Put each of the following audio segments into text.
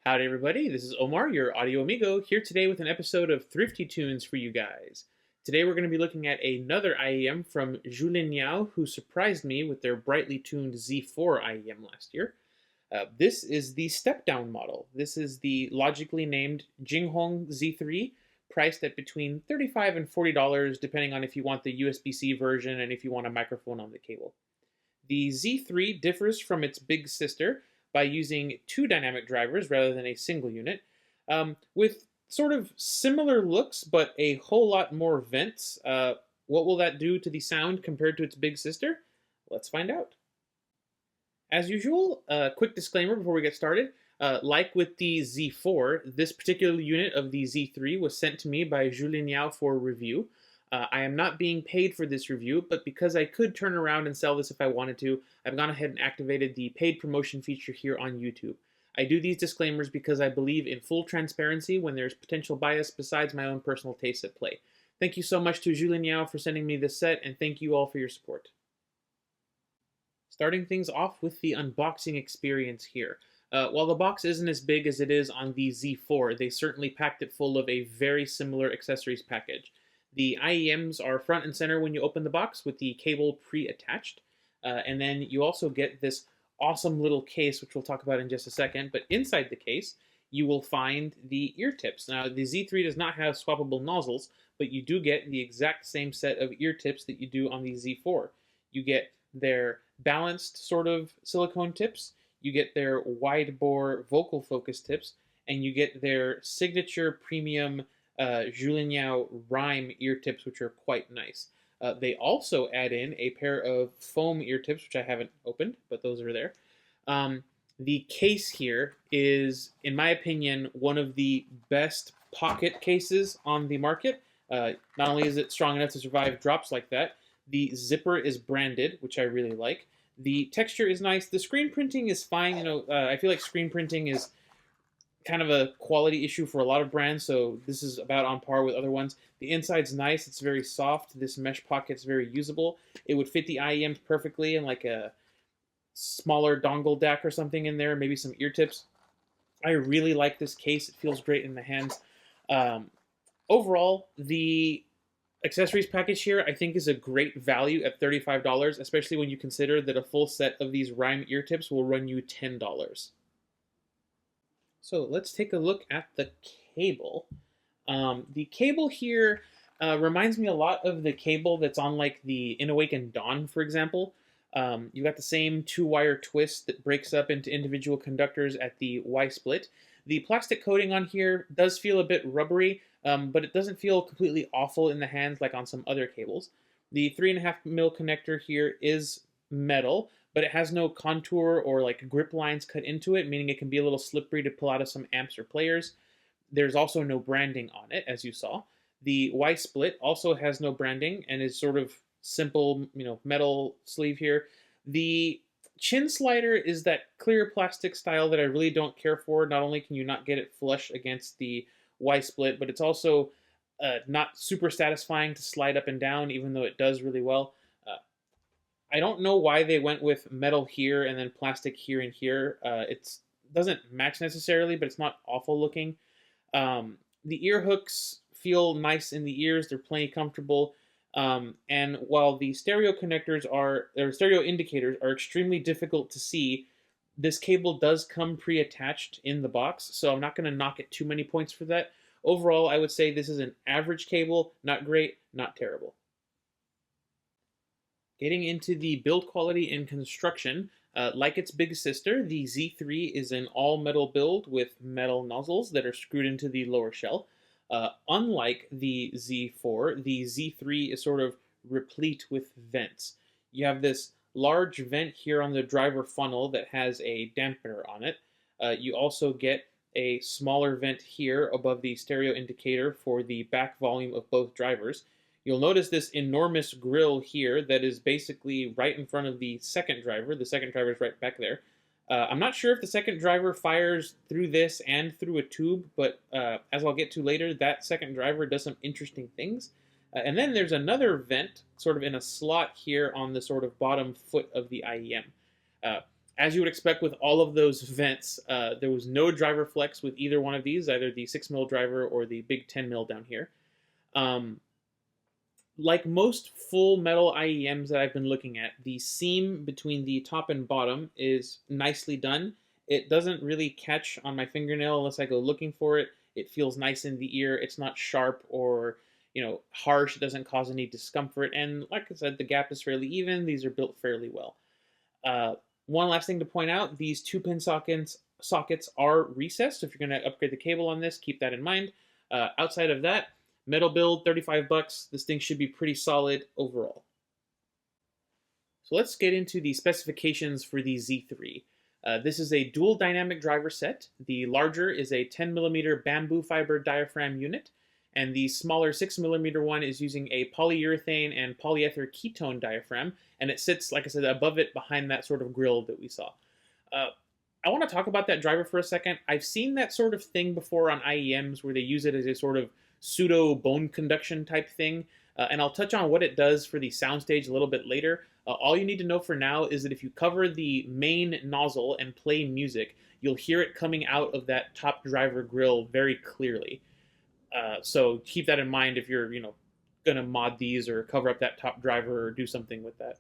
Howdy everybody, this is Omar, your audio amigo, here today with an episode of Thrifty Tunes for you guys. Today we're going to be looking at another IEM from Zhulinniao, who surprised me with their brightly tuned Z4 IEM last year. This is the step-down model. This is the logically named Jing Hong Z3, priced at between $35 and $40, depending on if you want the USB C version and if you want a microphone on the cable. The Z3 differs from its big sister by using two dynamic drivers rather than a single unit, with sort of similar looks but a whole lot more vents. What will that do to the sound compared to its big sister? Let's find out. As usual, a quick disclaimer before we get started. Like with the Z4, this particular unit of the Z3 was sent to me by Zhulinniao for review. I am not being paid for this review, but because I could turn around and sell this if I wanted to, I've gone ahead and activated the paid promotion feature here on YouTube. I do these disclaimers because I believe in full transparency when there's potential bias besides my own personal tastes at play. Thank you so much to Zhulinniao for sending me this set, and thank you all for your support. Starting things off with the unboxing experience here. While the box isn't as big as it is on the Z4, they certainly packed it full of a very similar accessories package. The IEMs are front and center when you open the box with the cable pre-attached. And then you also get this awesome little case, which we'll talk about in just a second. But inside the case, you will find the ear tips. Now, the Z3 does not have swappable nozzles, but you do get the exact same set of ear tips that you do on the Z4. You get their balanced sort of silicone tips, you get their wide bore vocal focus tips, and you get their signature premium Zhulinniao rhyme ear tips, which are quite nice. They also add in a pair of foam ear tips, which I haven't opened, but those are there. The case here is, in my opinion, one of the best pocket cases on the market. Not only is it strong enough to survive drops like that, the zipper is branded, which I really like. The texture is nice. The screen printing is fine. I feel like screen printing is kind of a quality issue for a lot of brands, so this is about on par with other ones. The inside's nice. It's very soft. This mesh pocket's very usable. It would fit the IEMs perfectly in like a smaller dongle DAC or something in there, maybe some ear tips. I really like this case. It feels great in the hands. Overall, the accessories package here I think is a great value at $35, especially when you consider that a full set of these rhyme ear tips will run you $10. So let's take a look at the cable. The cable here reminds me a lot of the cable that's on like the Inawaken Dawn, for example. You've got the same two-wire twist that breaks up into individual conductors at the Y-split. The plastic coating on here does feel a bit rubbery, but it doesn't feel completely awful in the hands like on some other cables. The 3.5mm connector here is metal, but it has no contour or like grip lines cut into it, meaning it can be a little slippery to pull out of some amps or players. There's also no branding on it, as you saw. The Y-split also has no branding and is sort of simple, metal sleeve here. The chin slider is that clear plastic style that I really don't care for. Not only can you not get it flush against the Y-split, but it's also not super satisfying to slide up and down, even though it does really well. I don't know why they went with metal here and then plastic here and here. It doesn't match necessarily, but it's not awful looking. The ear hooks feel nice in the ears. They're plenty comfortable. And while the stereo stereo indicators are extremely difficult to see, this cable does come pre-attached in the box, so I'm not going to knock it too many points for that. Overall, I would say this is an average cable, not great, not terrible. Getting into the build quality and construction, like its big sister, the Z3 is an all-metal build with metal nozzles that are screwed into the lower shell. Unlike the Z4, the Z3 is sort of replete with vents. You have this large vent here on the driver funnel that has a dampener on it. You also get a smaller vent here above the stereo indicator for the back volume of both drivers. You'll notice this enormous grill here that is basically right in front of the second driver. The second driver is right back there. I'm not sure if the second driver fires through this and through a tube, but as I'll get to later, that second driver does some interesting things. And then there's another vent sort of in a slot here on the sort of bottom foot of the IEM. As you would expect with all of those vents, there was no driver flex with either one of these, either the 6mm driver or the big 10mm down here. Like most full metal IEMs that I've been looking at, the seam between the top and bottom is nicely done. It doesn't really catch on my fingernail unless I go looking for it. It feels nice in the ear. It's not sharp or, harsh. It doesn't cause any discomfort. And like I said, the gap is fairly even. These are built fairly well. One last thing to point out, these 2-pin sockets are recessed. If you're going to upgrade the cable on this, keep that in mind. Outside of that, metal build, $35. This thing should be pretty solid overall. So let's get into the specifications for the Z3. This is a dual dynamic driver set. The larger is a 10mm bamboo fiber diaphragm unit, and the smaller 6mm one is using a polyurethane and polyether ketone diaphragm, and it sits, like I said, above it behind that sort of grill that we saw. I want to talk about that driver for a second. I've seen that sort of thing before on IEMs where they use it as a sort of pseudo bone conduction type thing, and I'll touch on what it does for the Soundstage a little bit later. All you need to know for now is that if you cover the main nozzle and play music, you'll hear it coming out of that top driver grill very clearly. So keep that in mind if you're, gonna mod these or cover up that top driver or do something with that.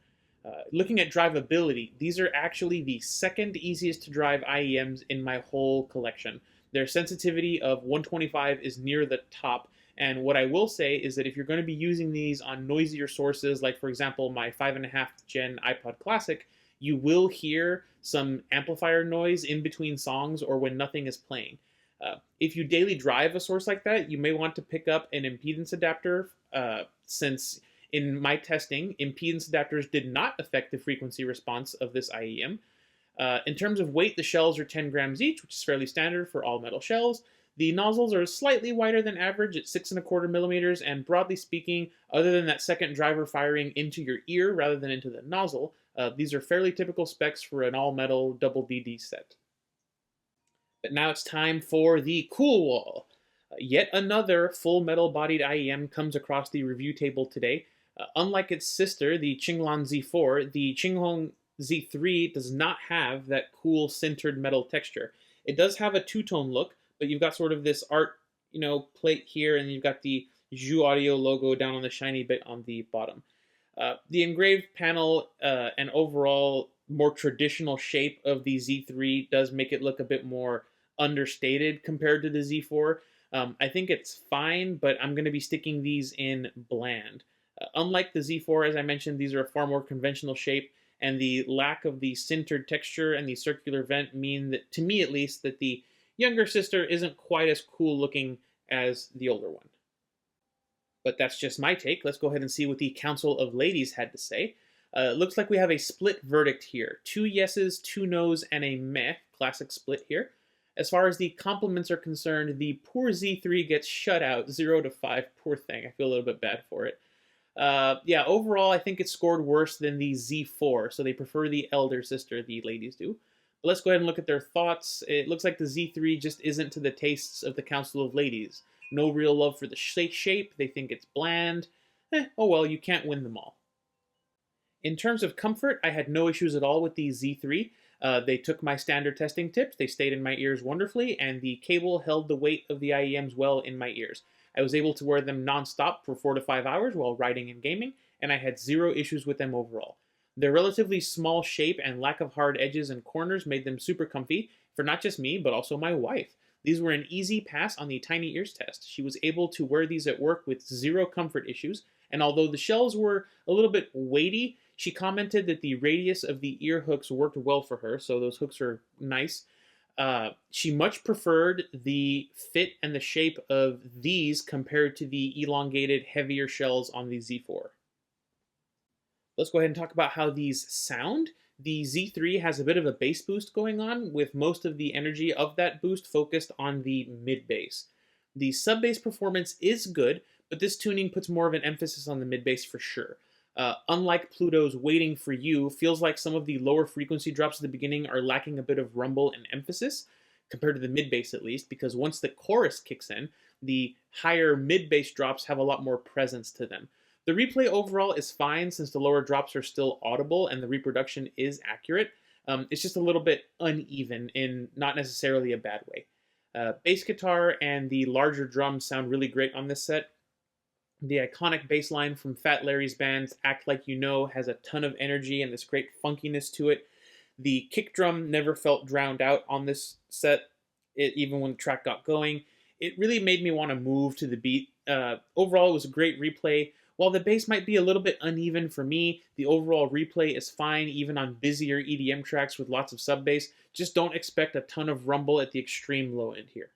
Looking at drivability, these are actually the second easiest to drive IEMs in my whole collection. Their sensitivity of 125 is near the top, and what I will say is that if you're going to be using these on noisier sources, like for example my 5.5 Gen iPod Classic, you will hear some amplifier noise in between songs or when nothing is playing. If you daily drive a source like that, you may want to pick up an impedance adapter, since in my testing, impedance adapters did not affect the frequency response of this IEM. In terms of weight, the shells are 10 grams each, which is fairly standard for all metal shells. The nozzles are slightly wider than average at 6.25 millimeters, and broadly speaking, other than that second driver firing into your ear rather than into the nozzle, these are fairly typical specs for an all-metal double DD set. But now it's time for the cool wall. Yet another full metal bodied IEM comes across the review table today. Unlike its sister, the Qinglan Z4, the Jing Hong Z3 does not have that cool sintered metal texture. It does have a two-tone look, but you've got sort of this art, plate here, and you've got the Zhu Audio logo down on the shiny bit on the bottom. The engraved panel and overall more traditional shape of the Z3 does make it look a bit more understated compared to the Z4. I think it's fine, but I'm going to be sticking these in bland. Unlike the Z4, as I mentioned, these are a far more conventional shape, and the lack of the sintered texture and the circular vent mean that, to me at least, that the younger sister isn't quite as cool looking as the older one. But that's just my take. Let's go ahead and see what the Council of Ladies had to say. It looks like we have a split verdict here. 2 yeses, 2 nos, and a meh. Classic split here. As far as the compliments are concerned, the poor Z3 gets shut out, 0 to 5. Poor thing. I feel a little bit bad for it. Yeah, overall, I think it scored worse than the Z4, so they prefer the elder sister, the ladies do. But let's go ahead and look at their thoughts. It looks like the Z3 just isn't to the tastes of the Council of Ladies. No real love for the shape, they think it's bland. Oh well, you can't win them all. In terms of comfort, I had no issues at all with the Z3. They took my standard testing tips, they stayed in my ears wonderfully, and the cable held the weight of the IEMs well in my ears. I was able to wear them non-stop for 4 to 5 hours while riding and gaming, and I had 0 issues with them overall. Their relatively small shape and lack of hard edges and corners made them super comfy for not just me, but also my wife. These were an easy pass on the tiny ears test. She was able to wear these at work with 0 comfort issues, and although the shells were a little bit weighty, she commented that the radius of the ear hooks worked well for her, so those hooks are nice. She much preferred the fit and the shape of these compared to the elongated, heavier shells on the Z4. Let's go ahead and talk about how these sound. The Z3 has a bit of a bass boost going on, with most of the energy of that boost focused on the mid-bass. The sub-bass performance is good, but this tuning puts more of an emphasis on the mid-bass for sure. Unlike Pluto's Waiting for You, feels like some of the lower frequency drops at the beginning are lacking a bit of rumble and emphasis, compared to the mid-bass at least, because once the chorus kicks in, the higher mid-bass drops have a lot more presence to them. The replay overall is fine since the lower drops are still audible and the reproduction is accurate. It's just a little bit uneven in not necessarily a bad way. Bass guitar and the larger drums sound really great on this set. The iconic bass line from Fat Larry's band's Act Like You Know has a ton of energy and this great funkiness to it. The kick drum never felt drowned out on this set, even when the track got going. It really made me want to move to the beat. Overall, it was a great replay. While the bass might be a little bit uneven for me, the overall replay is fine even on busier EDM tracks with lots of sub bass. Just don't expect a ton of rumble at the extreme low end here.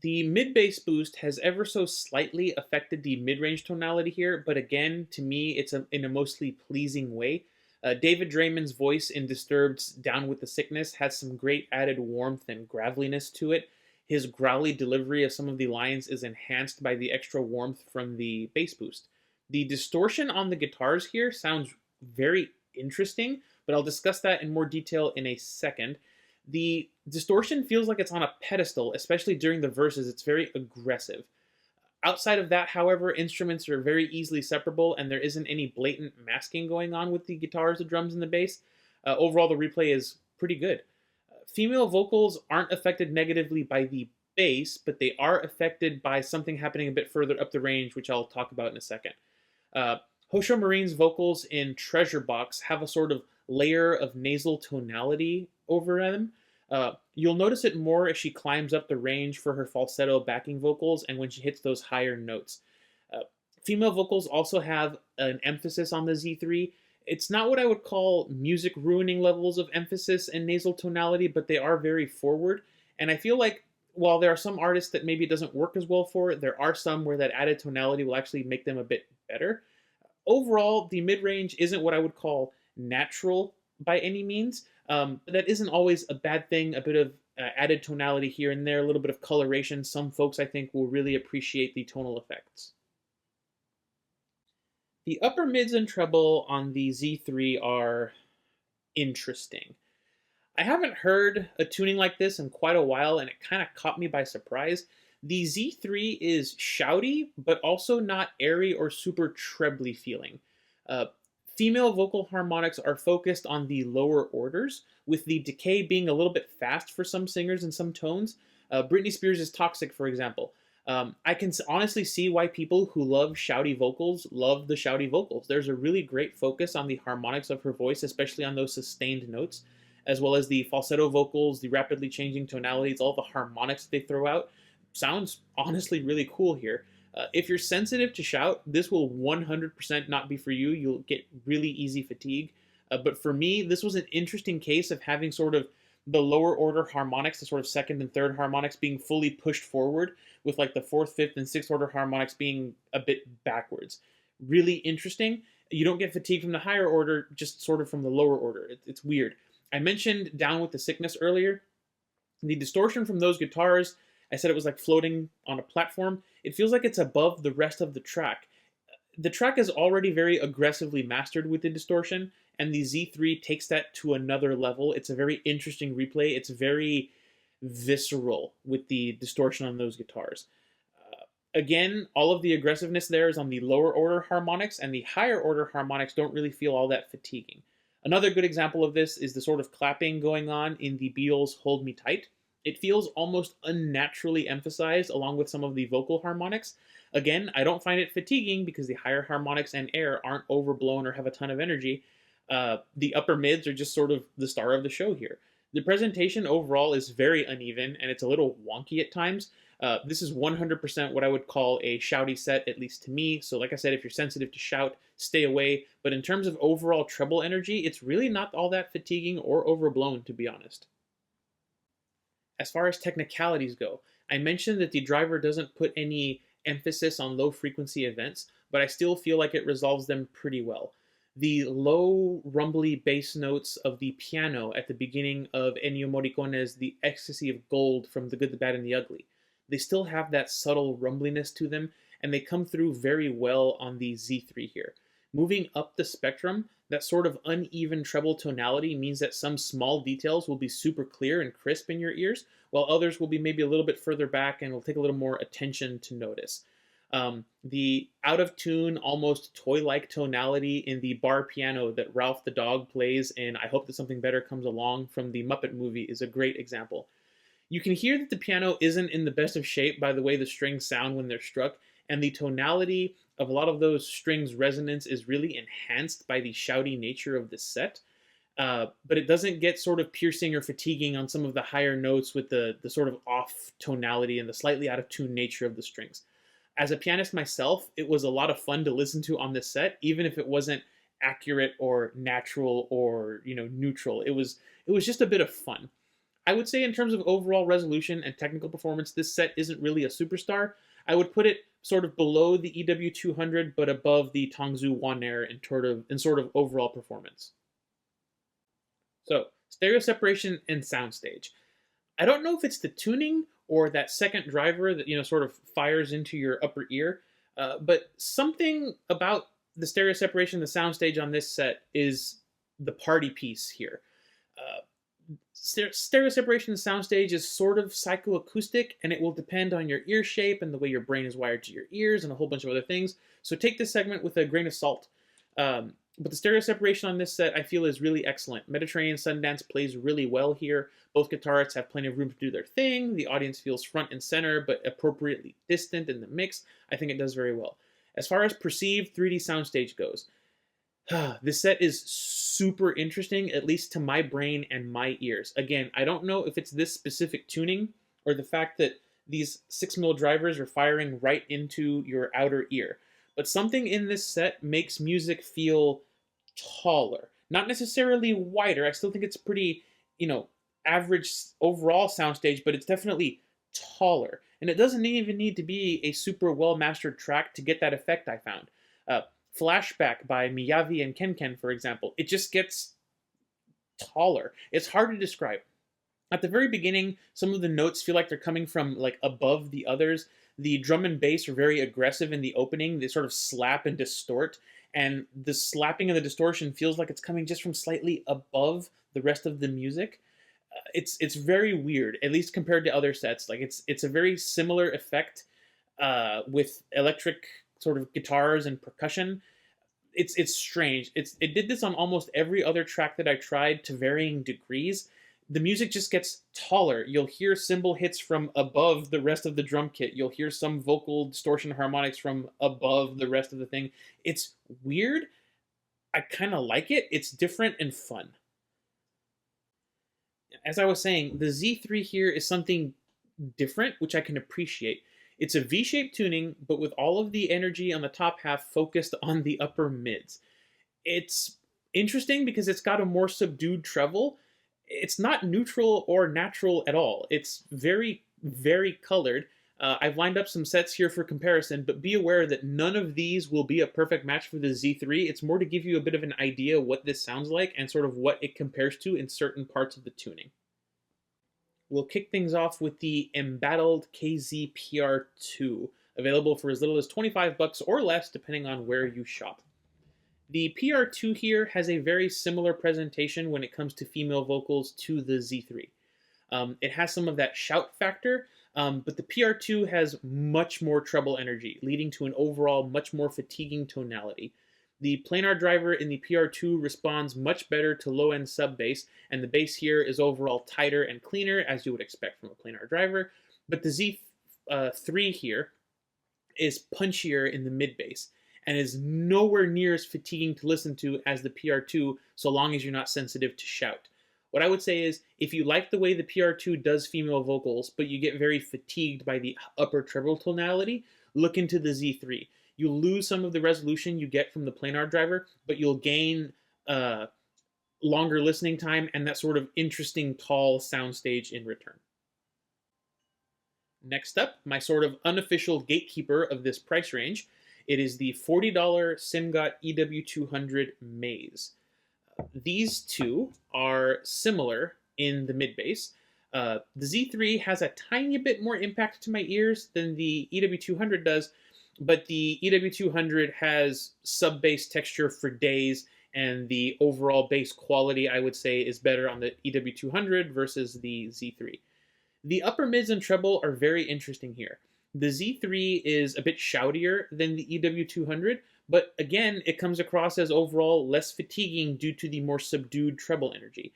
The mid-bass boost has ever so slightly affected the mid-range tonality here, but again, to me, it's in a mostly pleasing way. David Draymond's voice in Disturbed's Down with the Sickness has some great added warmth and graveliness to it. His growly delivery of some of the lines is enhanced by the extra warmth from the bass boost. The distortion on the guitars here sounds very interesting, but I'll discuss that in more detail in a second. The distortion feels like it's on a pedestal, especially during the verses. It's very aggressive. Outside of that, however, instruments are very easily separable, and there isn't any blatant masking going on with the guitars, the drums, and the bass. Overall, the replay is pretty good. Female vocals aren't affected negatively by the bass, but they are affected by something happening a bit further up the range, which I'll talk about in a second. Hosho Marine's vocals in Treasure Box have a sort of layer of nasal tonality over them. You'll notice it more as she climbs up the range for her falsetto backing vocals and when she hits those higher notes. Female vocals also have an emphasis on the Z3. It's not what I would call music ruining levels of emphasis and nasal tonality, but they are very forward. And I feel like while there are some artists that maybe it doesn't work as well for, there are some where that added tonality will actually make them a bit better. Overall, the mid-range isn't what I would call natural by any means, but that isn't always a bad thing. A bit of added tonality here and there, a little bit of coloration. Some folks, I think, will really appreciate the tonal effects. The upper mids and treble on the Z3 are interesting. I haven't heard a tuning like this in quite a while, and it kind of caught me by surprise. The Z3 is shouty, but also not airy or super trebly feeling. Female vocal harmonics are focused on the lower orders, with the decay being a little bit fast for some singers and some tones. Britney Spears' Toxic, for example. I can honestly see why people who love shouty vocals love the shouty vocals. There's a really great focus on the harmonics of her voice, especially on those sustained notes, as well as the falsetto vocals, the rapidly changing tonalities, all the harmonics they throw out. Sounds honestly really cool here. If you're sensitive to shout, this will 100% not be for you. You'll get really easy fatigue. But for me, this was an interesting case of having sort of the lower order harmonics, the sort of second and third harmonics being fully pushed forward, with like the fourth, fifth, and sixth order harmonics being a bit backwards. Really interesting. You don't get fatigue from the higher order, just sort of from the lower order. It's weird. I mentioned Down with the Sickness earlier. The distortion from those guitars, I said it was like floating on a platform. It feels like it's above the rest of the track. The track is already very aggressively mastered with the distortion, and the Z3 takes that to another level. It's a very interesting replay. It's very visceral with the distortion on those guitars. Again, all of the aggressiveness there is on the lower order harmonics, and the higher order harmonics don't really feel all that fatiguing. Another good example of this is the sort of clapping going on in the Beatles' Hold Me Tight. It feels almost unnaturally emphasized along with some of the vocal harmonics. Again, I don't find it fatiguing because the higher harmonics and air aren't overblown or have a ton of energy. The upper mids are just sort of the star of the show here. The presentation overall is very uneven and it's a little wonky at times. This is 100% what I would call a shouty set, at least to me. So like I said, if you're sensitive to shout, stay away. But in terms of overall treble energy, it's really not all that fatiguing or overblown, to be honest. As far as technicalities go, I mentioned that the driver doesn't put any emphasis on low frequency events, but I still feel like it resolves them pretty well. The low, rumbly bass notes of the piano at the beginning of Ennio Morricone's The Ecstasy of Gold from The Good, the Bad, and the Ugly, they still have that subtle rumbliness to them, and they come through very well on the Z3 here. Moving up the spectrum, that sort of uneven treble tonality means that some small details will be super clear and crisp in your ears, while others will be maybe a little bit further back and will take a little more attention to notice. The out-of-tune, almost toy-like tonality in the bar piano that Ralph the dog plays in I Hope That Something Better Comes Along from the Muppet movie is a great example. You can hear that the piano isn't in the best of shape by the way the strings sound when they're struck, and the tonality of a lot of those strings' resonance is really enhanced by the shouty nature of the set. But it doesn't get sort of piercing or fatiguing on some of the higher notes with the sort of off tonality and the slightly out of tune nature of the strings. As a pianist myself, it was a lot of fun to listen to on this set, even if it wasn't accurate or natural or neutral. It was just a bit of fun. I would say in terms of overall resolution and technical performance, this set isn't really a superstar. I would put it sort of below the EW200, but above the Tongzhou One Air in sort of overall performance. So, stereo separation and soundstage. I don't know if it's the tuning or that second driver that sort of fires into your upper ear, but something about the stereo separation, the soundstage on this set is the party piece here. Stereo separation and soundstage is sort of psychoacoustic, and it will depend on your ear shape and the way your brain is wired to your ears and a whole bunch of other things. So take this segment with a grain of salt. But the stereo separation on this set I feel is really excellent. Mediterranean Sundance plays really well here. Both guitarists have plenty of room to do their thing. The audience feels front and center, but appropriately distant in the mix. I think it does very well. As far as perceived 3D soundstage goes, this set is super interesting, at least to my brain and my ears. Again, I don't know if it's this specific tuning or the fact that these 6mm drivers are firing right into your outer ear. But something in this set makes music feel taller. Not necessarily wider. I still think it's pretty, average overall soundstage, but it's definitely taller. And it doesn't even need to be a super well-mastered track to get that effect, I found. Flashback by Miyavi and Kenken, for example, it just gets taller. It's hard to describe. At the very beginning, some of the notes feel like they're coming from above the others. The drum and bass are very aggressive in the opening. They sort of slap and distort, and the slapping and the distortion feels like it's coming just from slightly above the rest of the music. It's very weird, at least compared to other sets. It's a very similar effect with electric sort of guitars and percussion. It's strange. It did this on almost every other track that I tried to varying degrees. The music just gets taller. You'll hear cymbal hits from above the rest of the drum kit. You'll hear some vocal distortion harmonics from above the rest of the thing. It's weird. I kind of like it. It's different and fun. As I was saying, the Z3 here is something different, which I can appreciate. It's a V-shaped tuning, but with all of the energy on the top half focused on the upper mids. It's interesting because it's got a more subdued treble. It's not neutral or natural at all. It's very, very colored. I've lined up some sets here for comparison, but be aware that none of these will be a perfect match for the Z3. It's more to give you a bit of an idea what this sounds like and sort of what it compares to in certain parts of the tuning. We'll kick things off with the embattled KZ-PR2, available for as little as $25 or less depending on where you shop. The PR2 here has a very similar presentation when it comes to female vocals to the Z3. It has some of that shout factor, but the PR2 has much more treble energy, leading to an overall much more fatiguing tonality. The planar driver in the PR2 responds much better to low-end sub-bass, and the bass here is overall tighter and cleaner, as you would expect from a planar driver. But the Z3 here is punchier in the mid-bass, and is nowhere near as fatiguing to listen to as the PR2, so long as you're not sensitive to shout. What I would say is, if you like the way the PR2 does female vocals, but you get very fatigued by the upper treble tonality, look into the Z3. You'll lose some of the resolution you get from the planar driver, but you'll gain longer listening time and that sort of interesting tall soundstage in return. Next up, my sort of unofficial gatekeeper of this price range. It is the $40 Simgot EW200 Maze. These two are similar in the mid-bass. The Z3 has a tiny bit more impact to my ears than the EW200 does, but the EW200 has sub-bass texture for days, and the overall bass quality, I would say, is better on the EW200 versus the Z3. The upper mids and treble are very interesting here. The Z3 is a bit shoutier than the EW200, but again, it comes across as overall less fatiguing due to the more subdued treble energy.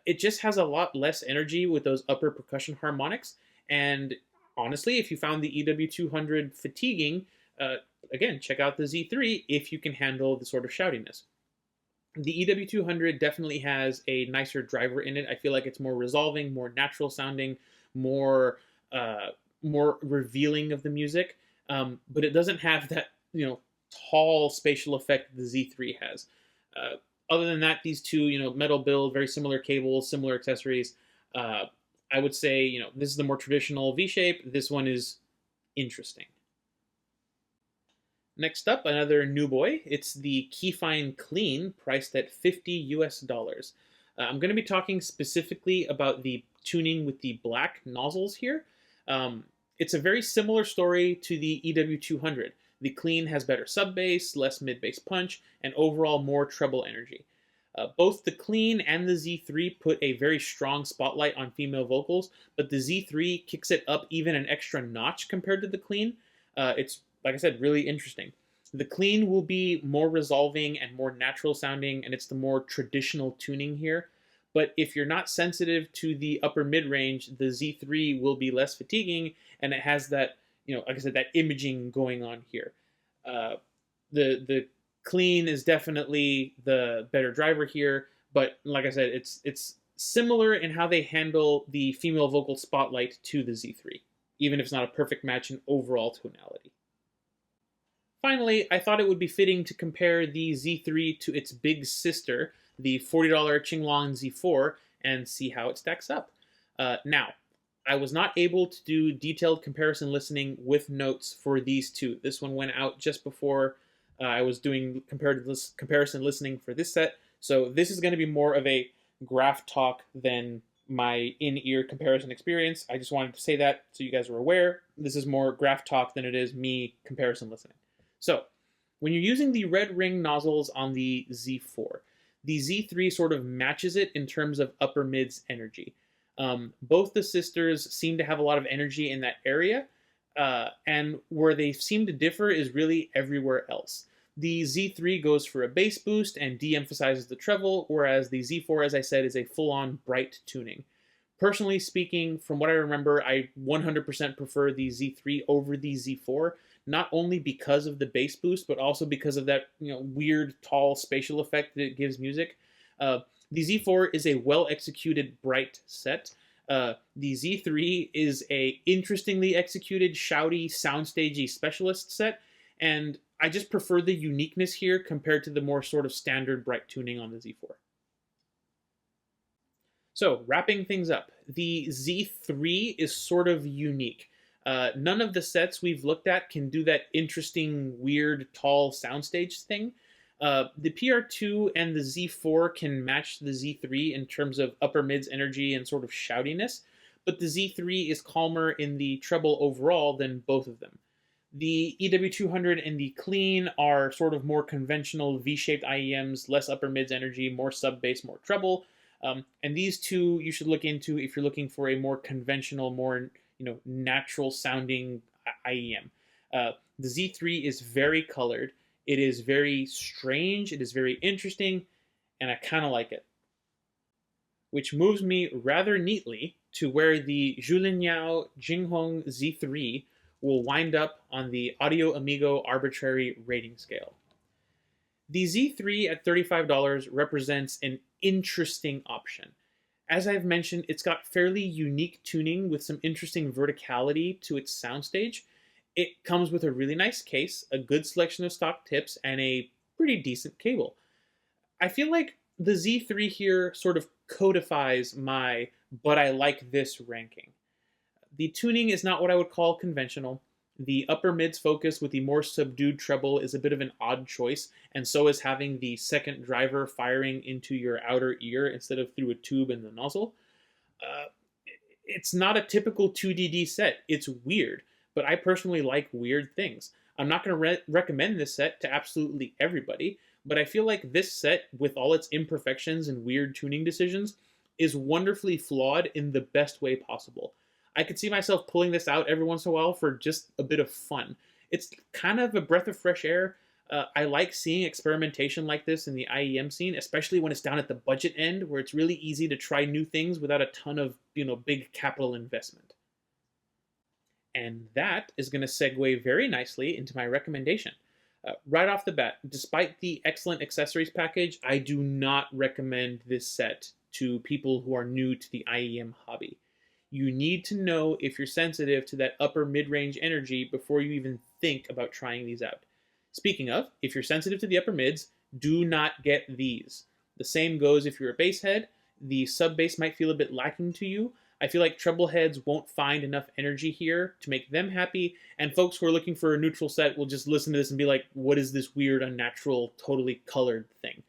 It just has a lot less energy with those upper percussion harmonics, and honestly, if you found the EW200 fatiguing, uh, again, check out the Z3 if you can handle the sort of shoutiness. The EW200 definitely has a nicer driver in it. I feel like it's more resolving, more natural sounding, more uh, more revealing of the music. But it doesn't have that tall spatial effect the Z3 has. Other than that, these two metal build, very similar cables, similar accessories. Uh, I would say this is the more traditional V shape. This one is interesting. Next up, another new boy. It's the Kefine Klean, priced at $50 US. I'm going to be talking specifically about the tuning with the black nozzles here. Um, it's a very similar story to the EW200. The Klean has better sub bass, less mid bass punch, and overall more treble energy. Both the Klean and the Z3 put a very strong spotlight on female vocals, but the Z3 kicks it up even an extra notch compared to the Klean. It's, like I said, really interesting. The Klean will be more resolving and more natural sounding, and it's the more traditional tuning here. But if you're not sensitive to the upper mid range, the Z3 will be less fatiguing, and it has that, like I said, that imaging going on here. The Klean is definitely the better driver here, but like I said, it's similar in how they handle the female vocal spotlight to the Z3, even if it's not a perfect match in overall tonality. Finally, I thought it would be fitting to compare the Z3 to its big sister, the $40 Qing Z4, and see how it stacks up. Now, I was not able to do detailed comparison listening with notes for these two. This one went out just before I was doing comparison listening for this set, so this is going to be more of a graph talk than my in-ear comparison experience. I just wanted to say that so you guys are aware. This is more graph talk than it is me comparison listening. So, when you're using the red ring nozzles on the Z4, the Z3 sort of matches it in terms of upper mids energy. Both the sisters seem to have a lot of energy in that area, and where they seem to differ is really everywhere else. The Z3 goes for a bass boost and de-emphasizes the treble, whereas the Z4, as I said, is a full-on bright tuning. Personally speaking, from what I remember, I 100% prefer the Z3 over the Z4, not only because of the bass boost, but also because of that weird, tall spatial effect that it gives music. The Z4 is a well-executed, bright set. The Z3 is a interestingly executed, shouty, soundstagey specialist set, and I just prefer the uniqueness here compared to the more sort of standard bright tuning on the Z4. So, wrapping things up, the Z3 is sort of unique. None of the sets we've looked at can do that interesting, weird, tall soundstage thing. The PR2 and the Z4 can match the Z3 in terms of upper mids energy and sort of shoutiness, but the Z3 is calmer in the treble overall than both of them. The EW200 and the Klean are sort of more conventional V-shaped IEMs, less upper mids energy, more sub bass, more treble. And these two you should look into if you're looking for a more conventional, more natural sounding IEM. The Z3 is very colored. It is very strange. It is very interesting, and I kind of like it. Which moves me rather neatly to where the Zhulinniao Jing Hong Z3 will wind up on the Audio Amigo Arbitrary rating scale. The Z3 at $35 represents an interesting option. As I've mentioned, it's got fairly unique tuning with some interesting verticality to its soundstage. It comes with a really nice case, a good selection of stock tips, and a pretty decent cable. I feel like the Z3 here sort of codifies my "but I like this" ranking. The tuning is not what I would call conventional. The upper mids focus with the more subdued treble is a bit of an odd choice, and so is having the second driver firing into your outer ear instead of through a tube in the nozzle. It's not a typical 2DD set. It's weird, but I personally like weird things. I'm not going to recommend this set to absolutely everybody, but I feel like this set, with all its imperfections and weird tuning decisions, is wonderfully flawed in the best way possible. I could see myself pulling this out every once in a while for just a bit of fun. It's kind of a breath of fresh air. I like seeing experimentation like this in the IEM scene, especially when it's down at the budget end, where it's really easy to try new things without a ton of, big capital investment. And that is going to segue very nicely into my recommendation. Right off the bat, despite the excellent accessories package, I do not recommend this set to people who are new to the IEM hobby. You need to know if you're sensitive to that upper mid-range energy before you even think about trying these out. Speaking of, if you're sensitive to the upper mids, do not get these. The same goes if you're a bass head. The sub bass might feel a bit lacking to you. I feel like treble heads won't find enough energy here to make them happy, and folks who are looking for a neutral set will just listen to this and be like, what is this weird, unnatural, totally colored thing?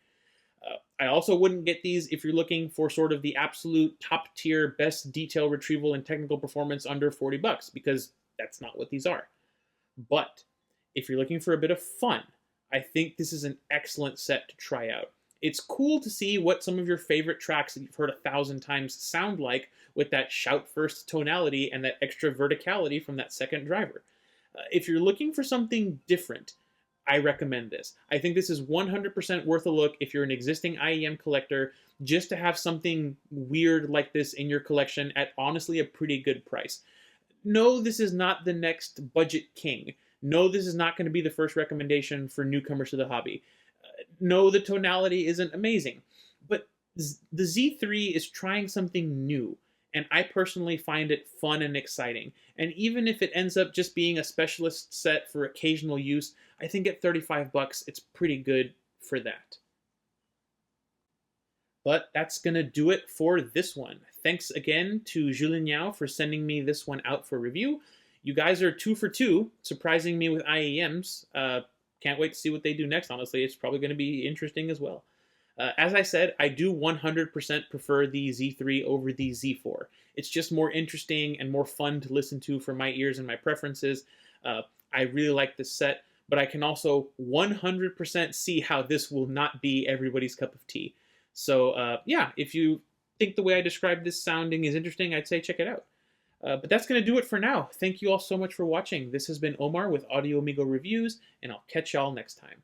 I also wouldn't get these if you're looking for sort of the absolute top tier, best detail retrieval and technical performance under $40, because that's not what these are. But if you're looking for a bit of fun, I think this is an excellent set to try out. It's cool to see what some of your favorite tracks that you've heard 1,000 times sound like with that shout first tonality and that extra verticality from that second driver. If you're looking for something different, I recommend this. I think this is 100% worth a look if you're an existing IEM collector, just to have something weird like this in your collection at honestly a pretty good price. No, this is not the next budget Qing. No, this is not going to be the first recommendation for newcomers to the hobby. No, the tonality isn't amazing. But the Z3 is trying something new, and I personally find it fun and exciting. And even if it ends up just being a specialist set for occasional use, I think at $35 it's pretty good for that. But that's going to do it for this one. Thanks again to Zhulinniao for sending me this one out for review. You guys are 2 for 2, surprising me with IEMs. Can't wait to see what they do next, honestly. It's probably going to be interesting as well. As I said, I do 100% prefer the Z3 over the Z4. It's just more interesting and more fun to listen to for my ears and my preferences. I really like this set, but I can also 100% see how this will not be everybody's cup of tea. So yeah, if you think the way I described this sounding is interesting, I'd say check it out. But that's going to do it for now. Thank you all so much for watching. This has been Omar with Audio Amigo Reviews, and I'll catch y'all next time.